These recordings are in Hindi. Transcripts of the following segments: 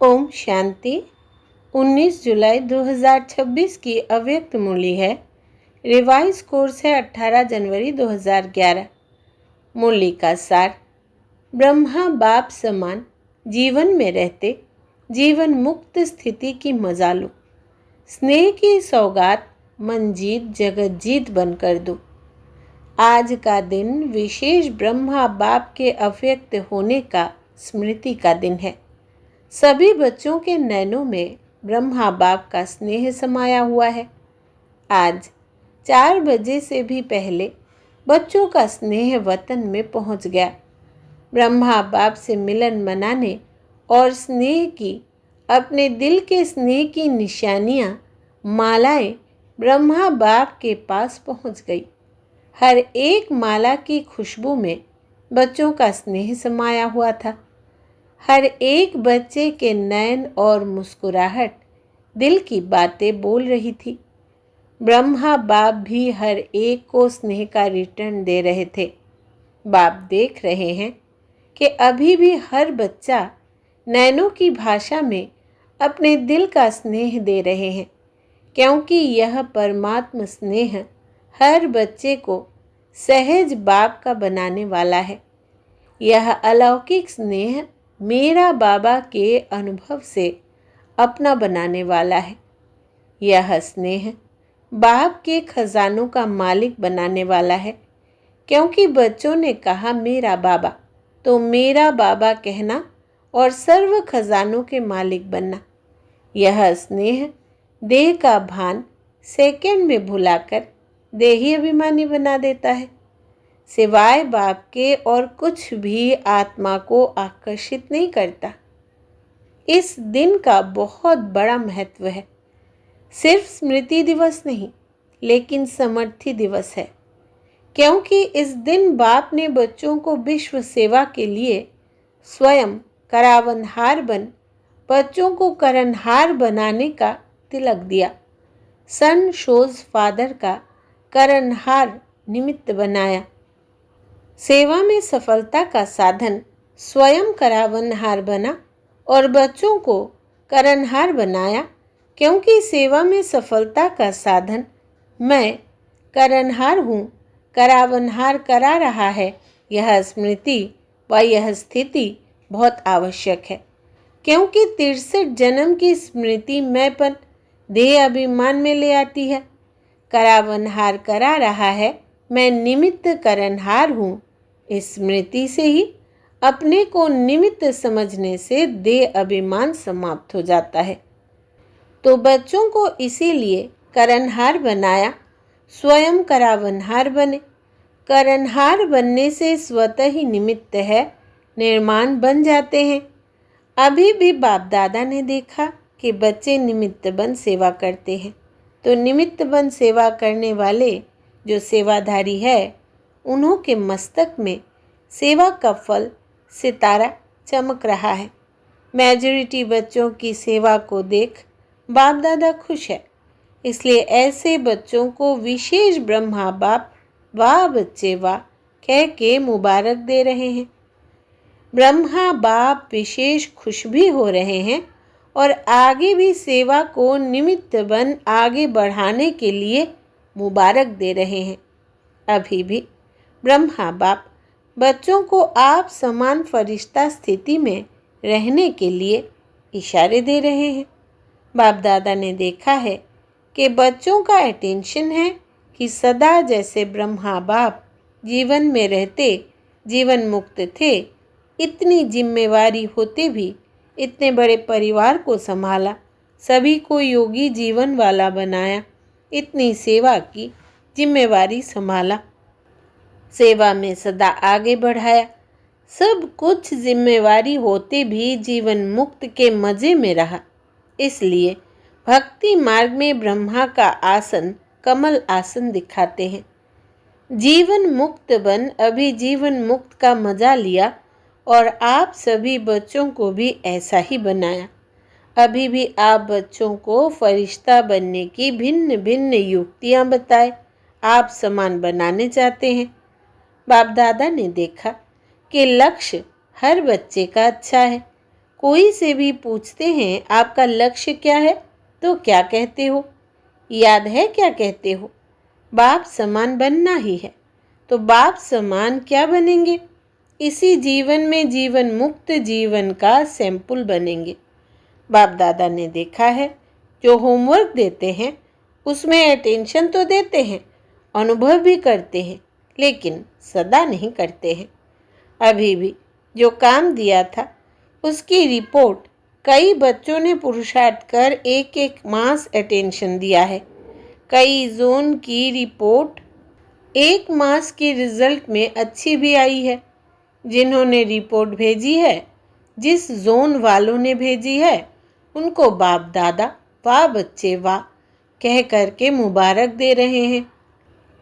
ओम शांति। 19 जुलाई 2026 की अव्यक्त मूल्य है। रिवाइज कोर्स है 18 जनवरी 2011। मूल्य का सार: ब्रह्मा बाप समान जीवन में रहते जीवन मुक्त स्थिति की मजा लो। स्नेह की सौगात मन जीत जगत जीत बनकर दो। आज का दिन विशेष ब्रह्मा बाप के अव्यक्त होने का स्मृति का दिन है। सभी बच्चों के नैनों में ब्रह्मा बाप का स्नेह समाया हुआ है। आज 4 बजे से भी पहले बच्चों का स्नेह वतन में पहुंच गया। ब्रह्मा बाप से मिलन मनाने और स्नेह की अपने दिल के स्नेह की निशानियां मालाएं ब्रह्मा बाप के पास पहुंच गई। हर एक माला की खुशबू में बच्चों का स्नेह समाया हुआ था। हर एक बच्चे के नयन और मुस्कुराहट दिल की बातें बोल रही थी। ब्रह्मा बाप भी हर एक को स्नेह का रिटर्न दे रहे थे। बाप देख रहे हैं कि अभी भी हर बच्चा नैनों की भाषा में अपने दिल का स्नेह दे रहे हैं, क्योंकि यह परमात्मा स्नेह हर बच्चे को सहज बाप का बनाने वाला है। यह अलौकिक स्नेह मेरा बाबा के अनुभव से अपना बनाने वाला है। यह स्नेह बाप के खजानों का मालिक बनाने वाला है, क्योंकि बच्चों ने कहा मेरा बाबा, तो मेरा बाबा कहना और सर्व खजानों के मालिक बनना। यह स्नेह देह का भान सेकंड में भुलाकर देही अभिमानी बना देता है। सिवाय बाप के और कुछ भी आत्मा को आकर्षित नहीं करता। इस दिन का बहुत बड़ा महत्व है। सिर्फ स्मृति दिवस नहीं, लेकिन समर्थी दिवस है, क्योंकि इस दिन बाप ने बच्चों को विश्व सेवा के लिए स्वयं करावनहार बन बच्चों को करनहार बनाने का तिलक दिया। सन शोज फादर का करनहार निमित्त बनाया। सेवा में सफलता का साधन स्वयं करावनहार बना और बच्चों को करनहार बनाया, क्योंकि सेवा में सफलता का साधन मैं करनहार हूँ, करावनहार करा रहा है। यह स्मृति व यह स्थिति बहुत आवश्यक है, क्योंकि 63 जन्म की स्मृति मैंपन देह अभिमान में ले आती है। करावनहार करा रहा है, मैं निमित्त करनहार हूँ। इस स्मृति से ही अपने को निमित्त समझने से देह अभिमान समाप्त हो जाता है। तो बच्चों को इसीलिए करनहार बनाया, स्वयं करावनहार बने। करनहार बनने से स्वतः ही निमित्त है, निर्माण बन जाते हैं। अभी भी बाप दादा ने देखा कि बच्चे निमित्त बन सेवा करते हैं, तो निमित्त बन सेवा करने वाले जो सेवाधारी है, उन्हों के मस्तक में सेवा का फल सितारा चमक रहा है। मेजॉरिटी बच्चों की सेवा को देख बाप दादा खुश है, इसलिए ऐसे बच्चों को विशेष ब्रह्मा बाप वाह बच्चे वाह कह के मुबारक दे रहे हैं। ब्रह्मा बाप विशेष खुश भी हो रहे हैं और आगे भी सेवा को निमित्त बन आगे बढ़ाने के लिए मुबारक दे रहे हैं। अभी भी ब्रह्मा बाप बच्चों को आप समान फरिश्ता स्थिति में रहने के लिए इशारे दे रहे हैं। बाप दादा ने देखा है कि बच्चों का अटेंशन है कि सदा जैसे ब्रह्मा बाप जीवन में रहते जीवन मुक्त थे, इतनी जिम्मेवारी होते भी इतने बड़े परिवार को संभाला, सभी को योगी जीवन वाला बनाया, इतनी सेवा की, जिम्मेवारी संभाला, सेवा में सदा आगे बढ़ाया। सब कुछ जिम्मेवारी होते भी जीवन मुक्त के मज़े में रहा। इसलिए भक्ति मार्ग में ब्रह्मा का आसन कमल आसन दिखाते हैं। जीवन मुक्त बन अभी जीवन मुक्त का मज़ा लिया और आप सभी बच्चों को भी ऐसा ही बनाया। अभी भी आप बच्चों को फरिश्ता बनने की भिन्न भिन्न युक्तियाँ बताए आप समान बनाने चाहते हैं। बाप दादा ने देखा कि लक्ष्य हर बच्चे का अच्छा है, कोई से भी पूछते हैं आपका लक्ष्य क्या है, तो क्या कहते हो? याद है क्या कहते हो? बाप समान बनना ही है। तो बाप समान क्या बनेंगे? इसी जीवन में जीवन मुक्त जीवन का सैंपल बनेंगे। बाप दादा ने देखा है, जो होमवर्क देते हैं उसमें अटेंशन तो देते हैं, अनुभव भी करते हैं, लेकिन सदा नहीं करते हैं। अभी भी जो काम दिया था उसकी रिपोर्ट कई बच्चों ने पुरुषार्थ कर एक एक मास अटेंशन दिया है। कई जोन की रिपोर्ट एक मास के रिजल्ट में अच्छी भी आई है। जिन्होंने रिपोर्ट भेजी है, जिस जोन वालों ने भेजी है, उनको बाप दादा वाह बच्चे वाह कह करके मुबारक दे रहे हैं।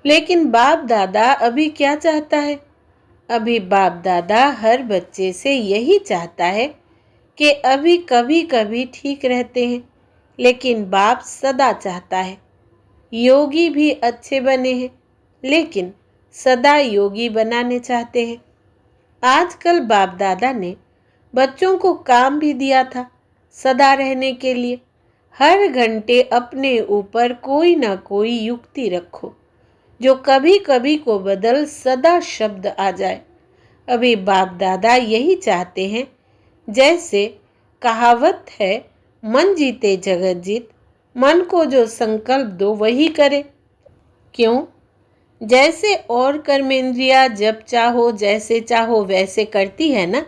लेकिन बाप दादा अभी क्या चाहता है? अभी बाप दादा हर बच्चे से यही चाहता है कि अभी कभी कभी ठीक रहते हैं, लेकिन बाप सदा चाहता है योगी भी अच्छे बने हैं, लेकिन सदा योगी बनाने चाहते हैं। आजकल बाप दादा ने बच्चों को काम भी दिया था सदा रहने के लिए। हर घंटे अपने ऊपर कोई ना कोई युक्ति रखो जो कभी कभी को बदल सदा शब्द आ जाए। अभी बाप दादा यही चाहते हैं, जैसे कहावत है, मन जीते जगत जीत। मन को जो संकल्प दो वही करे। क्यों? जैसे और कर्मेंद्रियां जब चाहो जैसे चाहो वैसे करती है ना,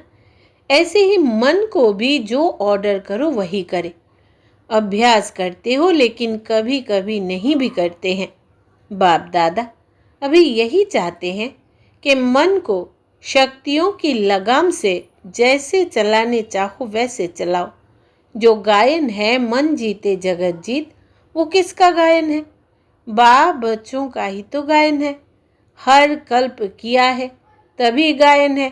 ऐसे ही मन को भी जो ऑर्डर करो वही करे। अभ्यास करते हो लेकिन कभी कभी नहीं भी करते हैं। बाप दादा अभी यही चाहते हैं कि मन को शक्तियों की लगाम से जैसे चलाने चाहो वैसे चलाओ। जो गायन है मन जीते जगत जीत, वो किसका गायन है? बाप बच्चों का ही तो गायन है। हर कल्प किया है तभी गायन है।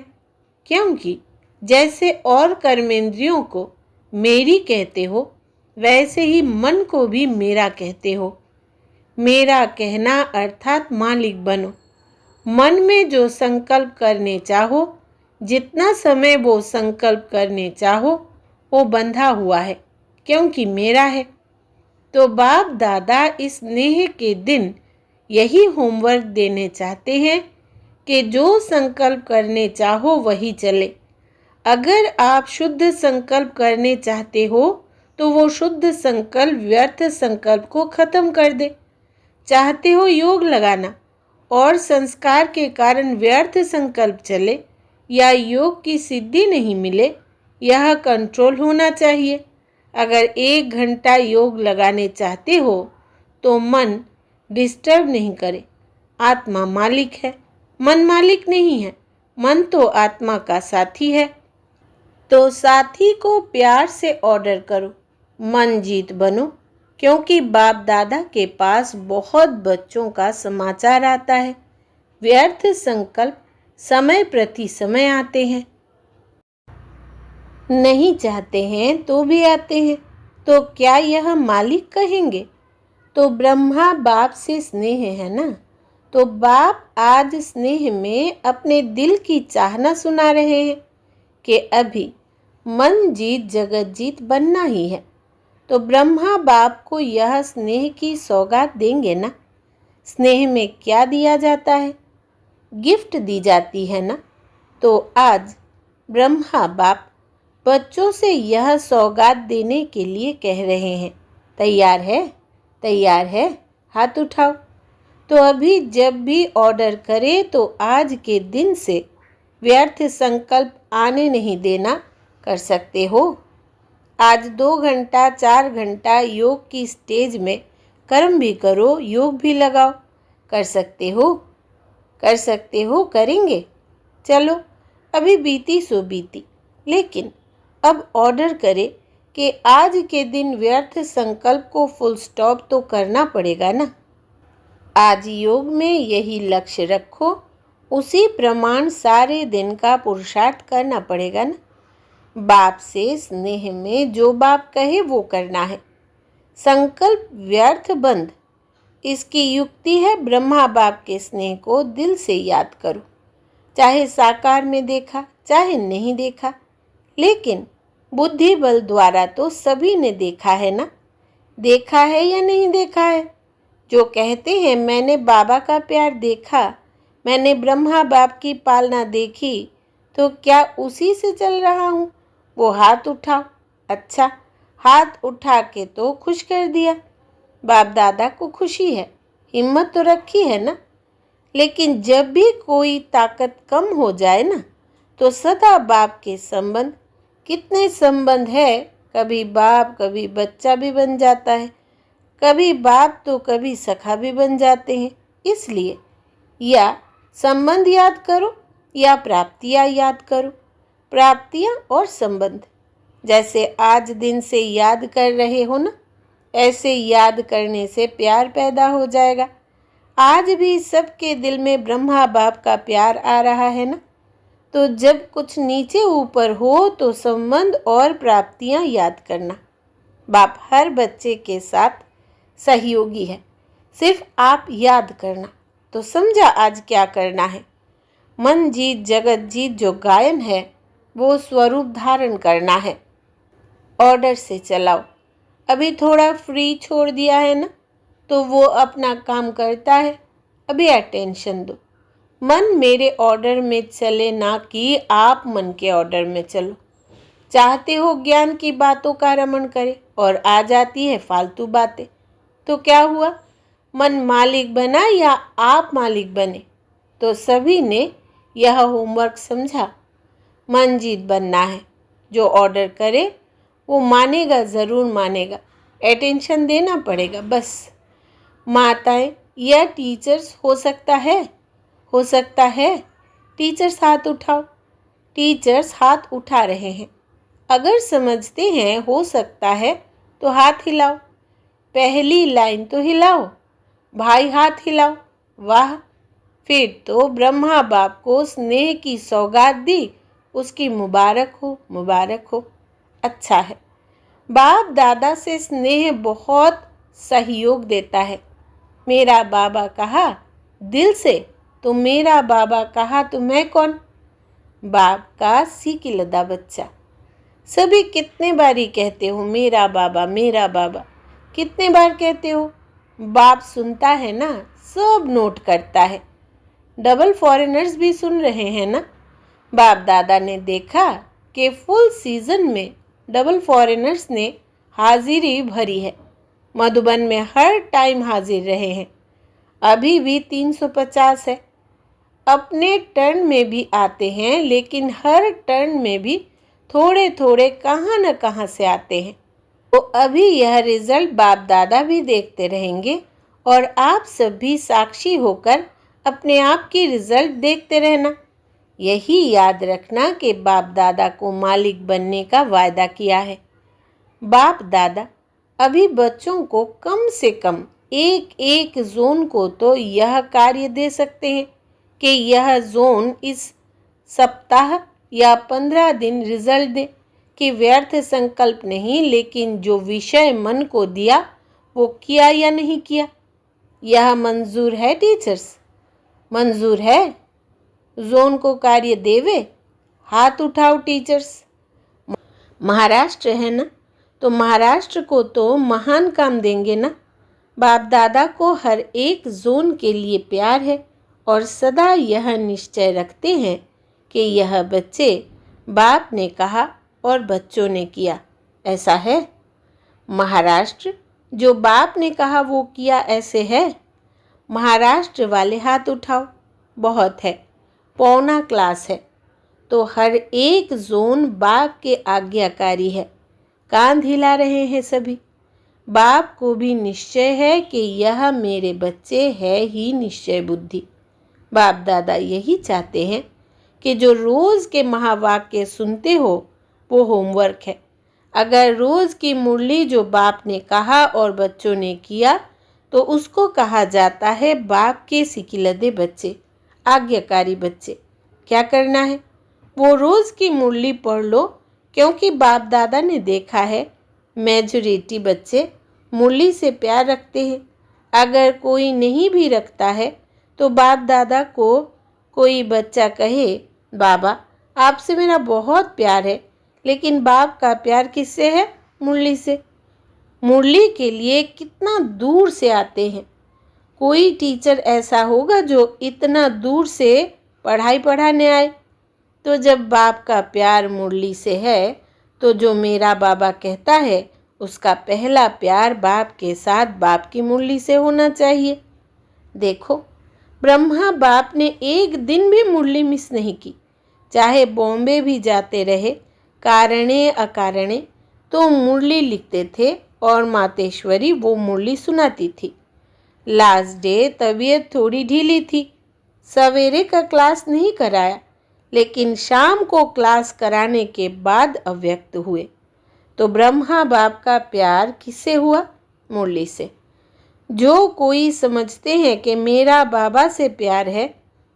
क्योंकि जैसे और कर्मेंद्रियों को मेरी कहते हो, वैसे ही मन को भी मेरा कहते हो। मेरा कहना अर्थात मालिक बनो। मन में जो संकल्प करने चाहो, जितना समय वो संकल्प करने चाहो, वो बंधा हुआ है, क्योंकि मेरा है। तो बाप दादा इस स्नेह के दिन यही होमवर्क देने चाहते हैं कि जो संकल्प करने चाहो वही चले। अगर आप शुद्ध संकल्प करने चाहते हो तो वो शुद्ध संकल्प व्यर्थ संकल्प को खत्म कर दे। चाहते हो योग लगाना और संस्कार के कारण व्यर्थ संकल्प चले या योग की सिद्धि नहीं मिले, यह कंट्रोल होना चाहिए। अगर 1 घंटा योग लगाने चाहते हो तो मन डिस्टर्ब नहीं करे। आत्मा मालिक है, मन मालिक नहीं है। मन तो आत्मा का साथी है। तो साथी को प्यार से ऑर्डर करो, मन जीत बनो। क्योंकि बाप दादा के पास बहुत बच्चों का समाचार आता है। व्यर्थ संकल्प समय प्रति समय आते हैं, नहीं चाहते हैं तो भी आते हैं। तो क्या यह मालिक कहेंगे? तो ब्रह्मा बाप से स्नेह है ना, तो बाप आज स्नेह में अपने दिल की चाहना सुना रहे हैं कि अभी मन जीत जगत जीत बनना ही है। तो ब्रह्मा बाप को यह स्नेह की सौगात देंगे ना। स्नेह में क्या दिया जाता है? गिफ्ट दी जाती है ना। तो आज ब्रह्मा बाप बच्चों से यह सौगात देने के लिए कह रहे हैं। तैयार है? तैयार है? हाथ उठाओ। तो अभी जब भी ऑर्डर करे तो आज के दिन से व्यर्थ संकल्प आने नहीं देना। कर सकते हो? आज 2 घंटा 4 घंटा योग की स्टेज में कर्म भी करो, योग भी लगाओ। कर सकते हो? कर सकते हो? करेंगे? चलो, अभी बीती सो बीती, लेकिन अब ऑर्डर करे कि आज के दिन व्यर्थ संकल्प को फुल स्टॉप तो करना पड़ेगा ना। आज योग में यही लक्ष्य रखो, उसी प्रमाण सारे दिन का पुरुषार्थ करना पड़ेगा ना। बाप से स्नेह में जो बाप कहे वो करना है। संकल्प व्यर्थ बंद, इसकी युक्ति है ब्रह्मा बाप के स्नेह को दिल से याद करो। चाहे साकार में देखा चाहे नहीं देखा, लेकिन बुद्धि बल द्वारा तो सभी ने देखा है ना, देखा है या नहीं देखा है। जो कहते हैं मैंने बाबा का प्यार देखा, मैंने ब्रह्मा बाप की पालना देखी, तो क्या उसी से चल रहा हूँ? वो हाथ उठाओ। अच्छा, हाथ उठा के तो खुश कर दिया। बाप दादा को खुशी है, हिम्मत तो रखी है ना। लेकिन जब भी कोई ताकत कम हो जाए ना, तो सदा बाप के संबंध, कितने संबंध है, कभी बाप कभी बच्चा भी बन जाता है, कभी बाप तो कभी सखा भी बन जाते हैं। इसलिए या संबंध याद करो या प्राप्तियां याद करो। प्राप्तियां और संबंध जैसे आज दिन से याद कर रहे हो ना, ऐसे याद करने से प्यार पैदा हो जाएगा। आज भी सबके दिल में ब्रह्मा बाप का प्यार आ रहा है ना। तो जब कुछ नीचे ऊपर हो तो संबंध और प्राप्तियां याद करना। बाप हर बच्चे के साथ सहयोगी है, सिर्फ आप याद करना। तो समझा आज क्या करना है। मन जीत जगत जीत जो गायन है, वो स्वरूप धारण करना है। ऑर्डर से चलाओ। अभी थोड़ा फ्री छोड़ दिया है ना, तो वो अपना काम करता है। अभी अटेंशन दो। मन मेरे ऑर्डर में चले, ना कि आप मन के ऑर्डर में चलो। चाहते हो ज्ञान की बातों का रमण करे और आ जाती है फालतू बातें, तो क्या हुआ? मन मालिक बना या आप मालिक बने? तो सभी ने यह होमवर्क समझा। मन जीत बनना है। जो ऑर्डर करे वो मानेगा, ज़रूर मानेगा। अटेंशन देना पड़ेगा बस। माताएं या टीचर्स हो सकता है, हो सकता है। टीचर्स हाथ उठाओ। टीचर्स हाथ उठा रहे हैं। अगर समझते हैं हो सकता है तो हाथ हिलाओ। पहली लाइन तो हिलाओ। भाई हाथ हिलाओ। वाह! फिर तो ब्रह्मा बाप को स्नेह की सौगात दी, उसकी मुबारक हो, मुबारक हो। अच्छा है, बाप दादा से स्नेह बहुत सहयोग देता है। मेरा बाबा कहा दिल से, तो मेरा बाबा कहा तो मैं कौन? बाप का सीखी लदा बच्चा। सभी कितने बारी कहते हो मेरा बाबा, मेरा बाबा, कितने बार कहते हो? बाप सुनता है ना, सब नोट करता है। डबल फॉरेनर्स भी सुन रहे हैं ना। बाप दादा ने देखा कि फुल सीजन में डबल फॉरेनर्स ने हाजिरी भरी है। मधुबन में हर टाइम हाजिर रहे हैं। अभी भी 350 है। अपने टर्न में भी आते हैं, लेकिन हर टर्न में भी थोड़े थोड़े कहाँ न कहाँ से आते हैं। तो अभी यह रिजल्ट बाप दादा भी देखते रहेंगे और आप सब भी साक्षी होकर अपने आप की रिजल्ट देखते रहना। यही याद रखना कि बाप दादा को मालिक बनने का वायदा किया है। बाप दादा अभी बच्चों को कम से कम एक एक जोन को तो यह कार्य दे सकते हैं कि यह जोन इस सप्ताह या 15 दिन रिजल्ट दे। कि व्यर्थ संकल्प नहीं, लेकिन जो विषय मन को दिया वो किया या नहीं किया। यह मंजूर है टीचर्स? मंजूर है? जोन को कार्य देवे? हाथ उठाओ टीचर्स। महाराष्ट्र है ना, तो महाराष्ट्र को तो महान काम देंगे ना। बाप दादा को हर एक जोन के लिए प्यार है और सदा यह निश्चय रखते हैं कि यह बच्चे, बाप ने कहा और बच्चों ने किया, ऐसा है। महाराष्ट्र जो बाप ने कहा वो किया, ऐसे है। महाराष्ट्र वाले हाथ उठाओ। बहुत है, पौना क्लास है, तो हर एक जोन बाप के आज्ञाकारी है। कान हिला रहे हैं सभी। बाप को भी निश्चय है कि यह मेरे बच्चे है ही निश्चय बुद्धि। बाप दादा यही चाहते हैं कि जो रोज़ के महावाक्य सुनते हो वो होमवर्क है। अगर रोज़ की मुरली जो बाप ने कहा और बच्चों ने किया, तो उसको कहा जाता है बाप के सिकिलदे बच्चे, आज्ञाकारी बच्चे। क्या करना है? वो रोज़ की मुरली पढ़ लो, क्योंकि बाप दादा ने देखा है मेजॉरिटी बच्चे मुरली से प्यार रखते हैं। अगर कोई नहीं भी रखता है तो बाप दादा को कोई बच्चा कहे बाबा आपसे मेरा बहुत प्यार है, लेकिन बाप का प्यार किससे है? मुरली से। मुरली के लिए कितना दूर से आते हैं। कोई टीचर ऐसा होगा जो इतना दूर से पढ़ाई पढ़ाने आए? तो जब बाप का प्यार मुरली से है तो जो मेरा बाबा कहता है उसका पहला प्यार बाप के साथ बाप की मुरली से होना चाहिए। देखो, ब्रह्मा बाप ने एक दिन भी मुरली मिस नहीं की, चाहे बॉम्बे भी जाते रहे, कारणे अकारणे तो मुरली लिखते थे और मातेश्वरी वो मुरली सुनाती थी। लास्ट डे तबीयत थोड़ी ढीली थी, सवेरे का क्लास नहीं कराया, लेकिन शाम को क्लास कराने के बाद अव्यक्त हुए। तो ब्रह्मा बाप का प्यार किससे हुआ? मुरली से। जो कोई समझते हैं कि मेरा बाबा से प्यार है,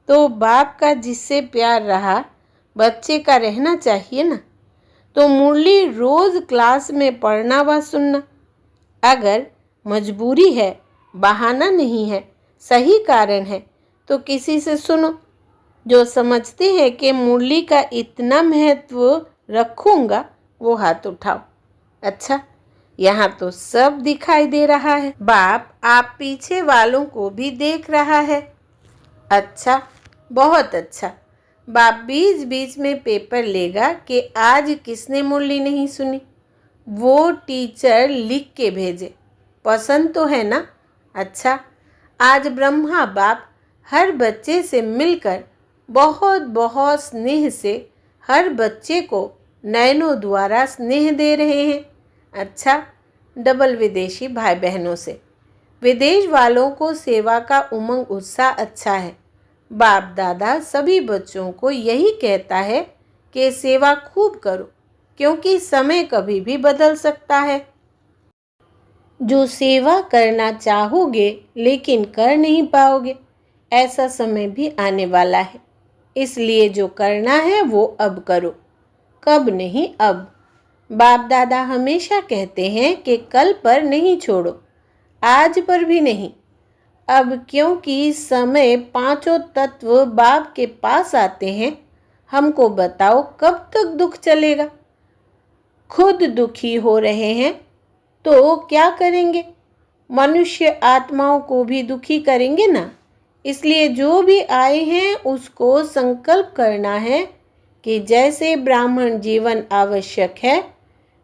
तो बाप का जिससे प्यार रहा बच्चे का रहना चाहिए ना। तो मुरली रोज क्लास में पढ़ना व सुनना। अगर मजबूरी है, बहाना नहीं है, सही कारण है, तो किसी से सुनो। जो समझते हैं कि मुरली का इतना महत्व रखूंगा वो हाथ उठाओ। अच्छा, यहाँ तो सब दिखाई दे रहा है। बाप आप पीछे वालों को भी देख रहा है। अच्छा, बहुत अच्छा। बाप बीच बीच में पेपर लेगा कि आज किसने मुरली नहीं सुनी। वो टीचर लिख के भेजे। पसंद तो है ना? अच्छा, आज ब्रह्मा बाप हर बच्चे से मिलकर बहुत बहुत स्नेह से हर बच्चे को नयनों द्वारा स्नेह दे रहे हैं। अच्छा, डबल विदेशी भाई बहनों से। विदेश वालों को सेवा का उमंग उत्साह अच्छा है। बाप दादा सभी बच्चों को यही कहता है कि सेवा खूब करो, क्योंकि समय कभी भी बदल सकता है। जो सेवा करना चाहोगे लेकिन कर नहीं पाओगे, ऐसा समय भी आने वाला है। इसलिए जो करना है वो अब करो, कब नहीं अब। बाप दादा हमेशा कहते हैं कि कल पर नहीं छोड़ो, आज पर भी नहीं। अब क्योंकि समय पांचों तत्व बाप के पास आते हैं, हमको बताओ कब तक दुख चलेगा? खुद दुखी हो रहे हैं तो क्या करेंगे? मनुष्य आत्माओं को भी दुखी करेंगे ना। इसलिए जो भी आए हैं उसको संकल्प करना है कि जैसे ब्राह्मण जीवन आवश्यक है,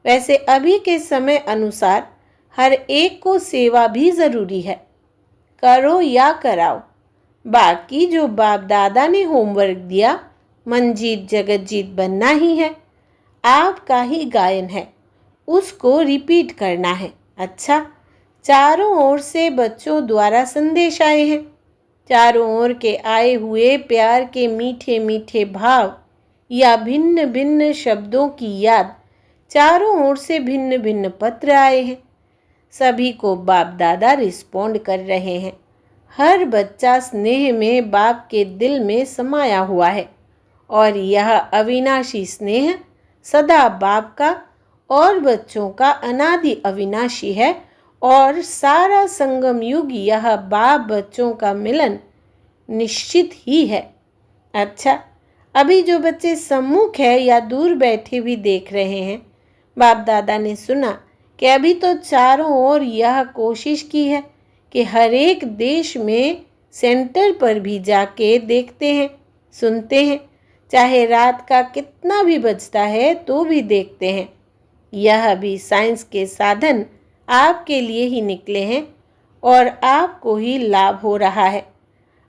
वैसे अभी के समय अनुसार हर एक को सेवा भी ज़रूरी है। करो या कराओ। बाकी जो बाप दादा ने होमवर्क दिया, मनजीत जगतजीत बनना ही है। आपका ही गायन है, उसको रिपीट करना है। अच्छा, चारों ओर से बच्चों द्वारा संदेश आए हैं। चारों ओर के आए हुए प्यार के मीठे मीठे भाव या भिन्न भिन्न शब्दों की याद, चारों ओर से भिन्न भिन्न पत्र आए हैं। सभी को बाप दादा रिस्पॉन्ड कर रहे हैं। हर बच्चा स्नेह में बाप के दिल में समाया हुआ है और यह अविनाशी स्नेह सदा बाप का और बच्चों का अनादि अविनाशी है और सारा संगम युग यह बाप बच्चों का मिलन निश्चित ही है। अच्छा, अभी जो बच्चे सम्मुख है या दूर बैठे भी देख रहे हैं, बाप दादा ने सुना कि अभी तो चारों ओर यह कोशिश की है कि हर एक देश में सेंटर पर भी जाके देखते हैं, सुनते हैं, चाहे रात का कितना भी बजता है तो भी देखते हैं। यह भी साइंस के साधन आपके लिए ही निकले हैं और आपको ही लाभ हो रहा है।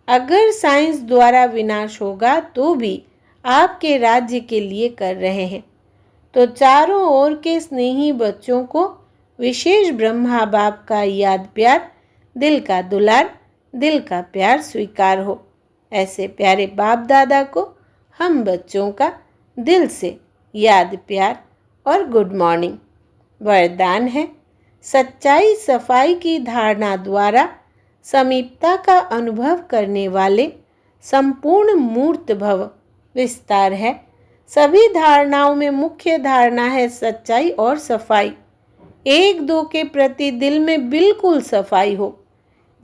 अगर साइंस द्वारा विनाश होगा तो भी आपके राज्य के लिए कर रहे हैं। तो चारों ओर के स्नेही बच्चों को विशेष ब्रह्मा बाप का याद प्यार, दिल का दुलार, दिल का प्यार स्वीकार हो। ऐसे प्यारे बाप दादा को हम बच्चों का दिल से याद प्यार और गुड मॉर्निंग। वरदान है, सच्चाई सफाई की धारणा द्वारा समीपता का अनुभव करने वाले संपूर्ण मूर्त भव। विस्तार है, सभी धारणाओं में मुख्य धारणा है सच्चाई और सफाई। एक दो के प्रति दिल में बिल्कुल सफाई हो।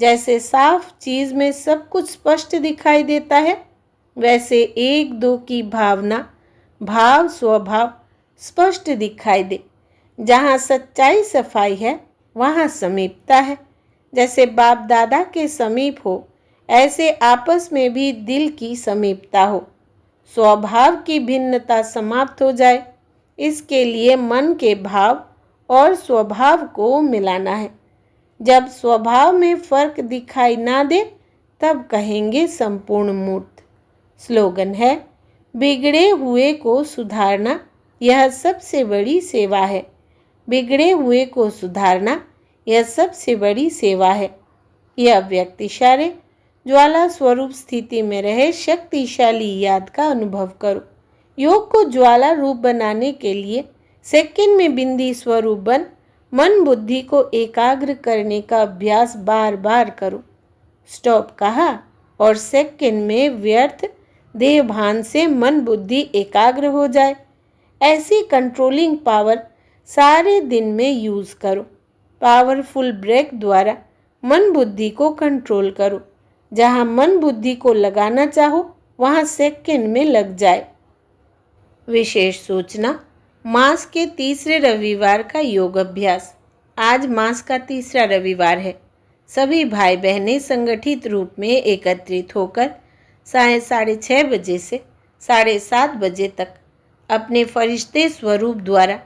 जैसे साफ चीज में सब कुछ स्पष्ट दिखाई देता है, वैसे एक दो की भावना, भाव, स्वभाव स्पष्ट दिखाई दे। जहाँ सच्चाई सफाई है वहाँ समीपता है। जैसे बाप दादा के समीप हो, ऐसे आपस में भी दिल की समीपता हो। स्वभाव की भिन्नता समाप्त हो जाए, इसके लिए मन के भाव और स्वभाव को मिलाना है। जब स्वभाव में फर्क दिखाई ना दे तब कहेंगे संपूर्ण मूर्त। स्लोगन है, बिगड़े हुए को सुधारना यह सबसे बड़ी सेवा है। बिगड़े हुए को सुधारना यह सबसे बड़ी सेवा है। यह व्यक्ति इशारे ज्वाला स्वरूप स्थिति में रहे शक्तिशाली याद का अनुभव करो। योग को ज्वाला रूप बनाने के लिए सेकंड में बिंदी स्वरूप बन मन बुद्धि को एकाग्र करने का अभ्यास बार बार करो। स्टॉप कहा और सेकंड में व्यर्थ देह भान से मन बुद्धि एकाग्र हो जाए। ऐसी कंट्रोलिंग पावर सारे दिन में यूज करो। पावरफुल ब्रेक द्वारा मन बुद्धि को कंट्रोल करो। जहाँ मन बुद्धि को लगाना चाहो वहाँ सेकंड में लग जाए। विशेष सूचना, मास के तीसरे रविवार का योग अभ्यास। आज मास का तीसरा रविवार है। सभी भाई बहनें संगठित रूप में एकत्रित होकर 6:30 बजे से 7:30 बजे तक अपने फरिश्ते स्वरूप द्वारा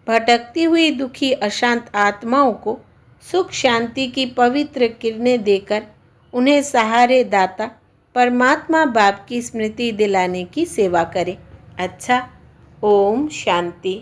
भटकती हुई दुखी अशांत आत्माओं को सुख शांति की पवित्र किरणें देकर उन्हें सहारे दाता परमात्मा बाप की स्मृति दिलाने की सेवा करें। अच्छा, ओम शांति।